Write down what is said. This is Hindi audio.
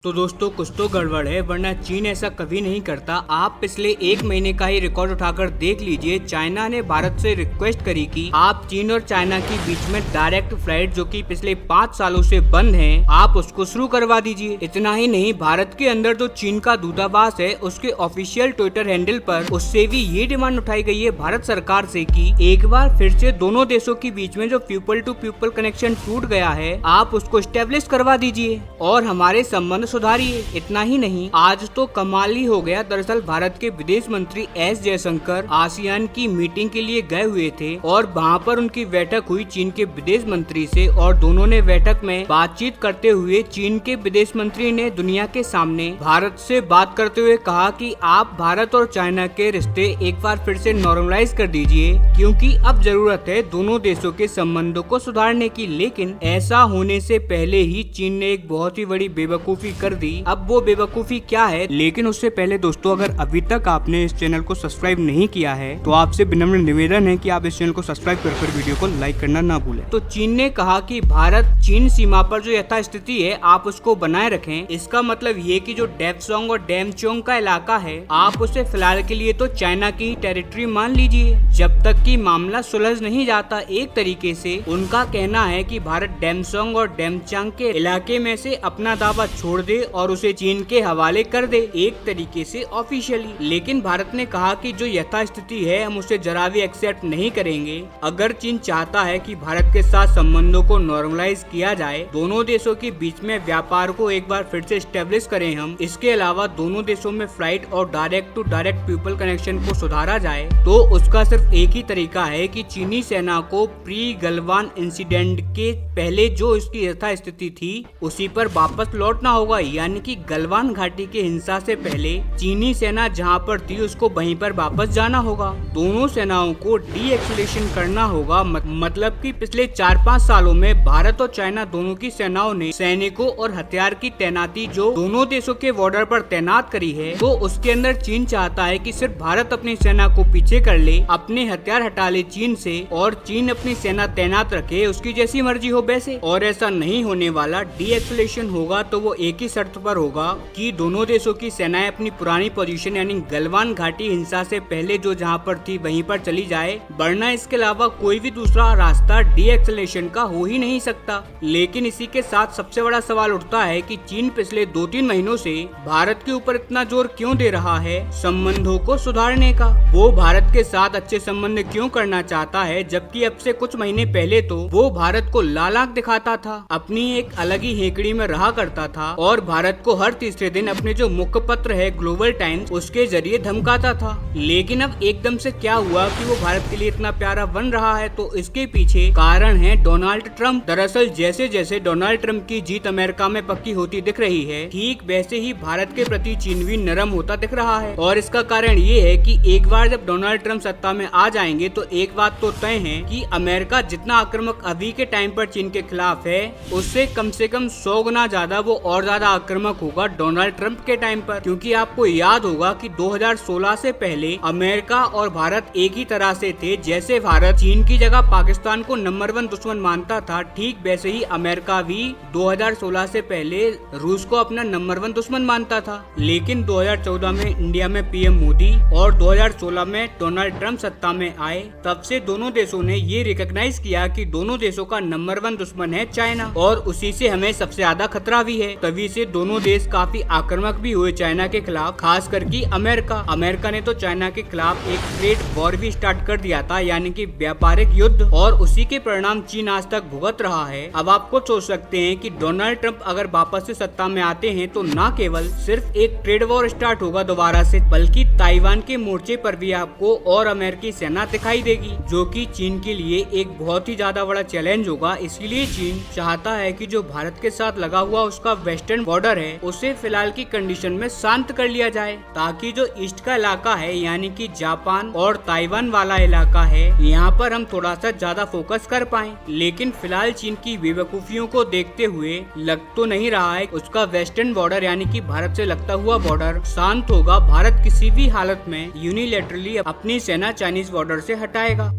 तो दोस्तों कुछ तो गड़बड़ है, वरना चीन ऐसा कभी नहीं करता। आप पिछले एक महीने का ही रिकॉर्ड उठाकर देख लीजिए। चाइना ने भारत से रिक्वेस्ट करी कि आप चीन और चाइना के बीच में डायरेक्ट फ्लाइट जो कि पिछले 5 सालों से बंद है, आप उसको शुरू करवा दीजिए। इतना ही नहीं, भारत के अंदर जो चीन का दूतावास है उसके ऑफिशियल ट्विटर हैंडल पर उससे भी ये डिमांड उठाई गई है भारत सरकार से कि एक बार फिर से दोनों देशों के बीच में जो पीपल टू पीपल कनेक्शन टूट गया है, आप उसको स्टेब्लिश करवा दीजिए और हमारे संबंध सुधारिए। इतना ही नहीं, आज तो कमाल ही हो गया। दरअसल भारत के विदेश मंत्री एस जयशंकर आसियान की मीटिंग के लिए गए हुए थे और वहाँ पर उनकी बैठक हुई चीन के विदेश मंत्री से, और दोनों ने बैठक में बातचीत करते हुए चीन के विदेश मंत्री ने दुनिया के सामने भारत से बात करते हुए कहा कि आप भारत और चाइना के रिश्ते एक बार फिर से नॉर्मलाइज कर दीजिए, क्योंकि अब जरूरत है दोनों देशों के संबंधों को सुधारने की। लेकिन ऐसा होने से पहले ही चीन ने एक बहुत ही बड़ी बेवकूफी कर दी। अब वो बेवकूफी क्या है, लेकिन उससे पहले दोस्तों, अगर अभी तक आपने इस चैनल को सब्सक्राइब नहीं किया है तो आपसे विनम्र निवेदन है कि आप इस चैनल को सब्सक्राइब कर वीडियो को लाइक करना ना भूलें। तो चीन ने कहा कि भारत चीन सीमा पर जो यथास्थिति है आप उसको बनाए रखें। इसका मतलब ये कि जो डेपसोंग और डेमचोंग का इलाका है, आप उसे फिलहाल के लिए तो चाइना की टेरिटरी मान लीजिए, जब तक कि मामला सुलझ नहीं जाता। एक तरीके से उनका कहना है कि भारत डेमसोंग और डेमचांग के इलाके में से अपना दावा छोड़ दे और उसे चीन के हवाले कर दे, एक तरीके से ऑफिशियली। लेकिन भारत ने कहा कि जो यथास्थिति है हम उसे जरा भी एक्सेप्ट नहीं करेंगे। अगर चीन चाहता है कि भारत के साथ संबंधों को नॉर्मलाइज किया जाए, दोनों देशों के बीच में व्यापार को एक बार फिर से स्टेब्लिश करें हम, इसके अलावा दोनों देशों में फ्लाइट और direct to direct people connection को सुधारा जाए, तो उसका सिर्फ एक ही तरीका है कि चीनी सेना को प्री गलवान इंसिडेंट के पहले जो इसकी यथास्थिति थी उसी पर वापस लौटना होगा। यानी कि गलवान घाटी के हिंसा से पहले चीनी सेना जहां पर थी उसको वहीं पर वापस जाना होगा। दोनों सेनाओं को डी-एक्सेलेरेशन करना होगा। मतलब कि पिछले 4-5 सालों में भारत और चाइना दोनों की सेनाओं ने सैनिकों और हथियार की तैनाती जो दोनों देशों के बॉर्डर पर तैनात करी है, तो उसके अंदर चीन चाहता है कि सिर्फ भारत अपनी सेना को पीछे कर ले, अपने हथियार हटा ले चीन से, और चीन अपनी सेना तैनात रखे उसकी जैसी मर्जी हो वैसे। और ऐसा नहीं होने वाला। डी-एक्सेलेरेशन होगा तो वो एक ही शर्त पर होगा कि दोनों देशों की सेनाएं अपनी पुरानी पोजीशन यानी गलवान घाटी हिंसा से पहले जो जहां पर थी वहीं पर चली जाए, वरना इसके अलावा कोई भी दूसरा रास्ता डी-एक्सेलेरेशन का हो ही नहीं सकता। लेकिन इसी के साथ सबसे बड़ा सवाल उठता है कि चीन पिछले 2-3 महीनों से भारत के ऊपर इतना जोर क्यों दे रहा है संबंधों को सुधारने का। वो भारत के साथ अच्छे संबंध क्यों करना चाहता है, जबकि अब से कुछ महीने पहले तो वो भारत को लाल आंख दिखाता था, अपनी एक अलग ही हेकड़ी में रहा करता था और भारत को हर तीसरे दिन अपने जो मुख्य पत्र है ग्लोबल टाइम्स उसके जरिए धमकाता था। लेकिन अब एकदम से क्या हुआ कि वो भारत के लिए इतना प्यारा बन रहा है, तो इसके पीछे कारण है डोनाल्ड ट्रंप। दरअसल जैसे जैसे डोनाल्ड ट्रंप की जीत अमेरिका में पक्की होती दिख रही है, ठीक वैसे ही भारत के प्रति चीन भी नरम होता दिख रहा है। और इसका कारण ये है कि एक बार जब डोनाल्ड ट्रंप सत्ता में आ जाएंगे तो एक बात तो तय है कि अमेरिका जितना आक्रामक अभी के टाइम पर चीन के खिलाफ है, उससे कम से कम 100 गुना ज्यादा वो और ज्यादा आक्रामक होगा डोनाल्ड ट्रंप के टाइम पर। क्योंकि आपको याद होगा कि 2016 से पहले अमेरिका और भारत एक ही तरह से थे। जैसे भारत चीन की जगह पाकिस्तान को नंबर 1 दुश्मन मानता था, ठीक वैसे ही अमेरिका भी 2016 से पहले रूस को अपना नंबर 1 दुश्मन मानता था। लेकिन 2014 में इंडिया में पीएम मोदी और 2016 में डोनाल्ड ट्रंप सत्ता में आए, तब से दोनों देशों ने ये रिकॉग्नाइज किया कि दोनों देशों का नंबर 1 दुश्मन है चाइना, और उसी से हमें सबसे ज्यादा खतरा भी है। तभी से दोनों देश काफी आक्रामक भी हुए चाइना के खिलाफ, खास करके अमेरिका ने तो चाइना के खिलाफ एक ट्रेड वॉर भी स्टार्ट कर दिया था, यानी कि व्यापारिक युद्ध, और उसी के परिणाम चीन आज तक भुगत रहा है। अब आपको सोच सकते हैं कि डोनाल्ड ट्रंप अगर वापस से सत्ता में आते हैं तो न केवल सिर्फ एक ट्रेड वॉर स्टार्ट होगा दोबारा से, बल्कि ताइवान के मोर्चे पर भी आपको और अमेरिकी सेना दिखाई देगी, जो कि चीन के लिए एक बहुत ही ज्यादा बड़ा चैलेंज होगा। इसीलिए चीन चाहता है कि जो भारत के साथ लगा हुआ उसका वेस्टर्न बॉर्डर है उसे फिलहाल की कंडीशन में शांत कर लिया जाए, ताकि जो ईस्ट का इलाका है यानी कि जापान और ताइवान वाला इलाका है, यहाँ पर हम थोड़ा सा ज्यादा फोकस कर पाएं। लेकिन फिलहाल चीन की बेवकूफियों को देखते हुए लग तो नहीं रहा है उसका वेस्टर्न बॉर्डर यानी कि भारत से लगता हुआ बॉर्डर शांत होगा। भारत किसी भी हालत में यूनिलैटरली अपनी सेना चाइनीज बॉर्डर से हटाएगा।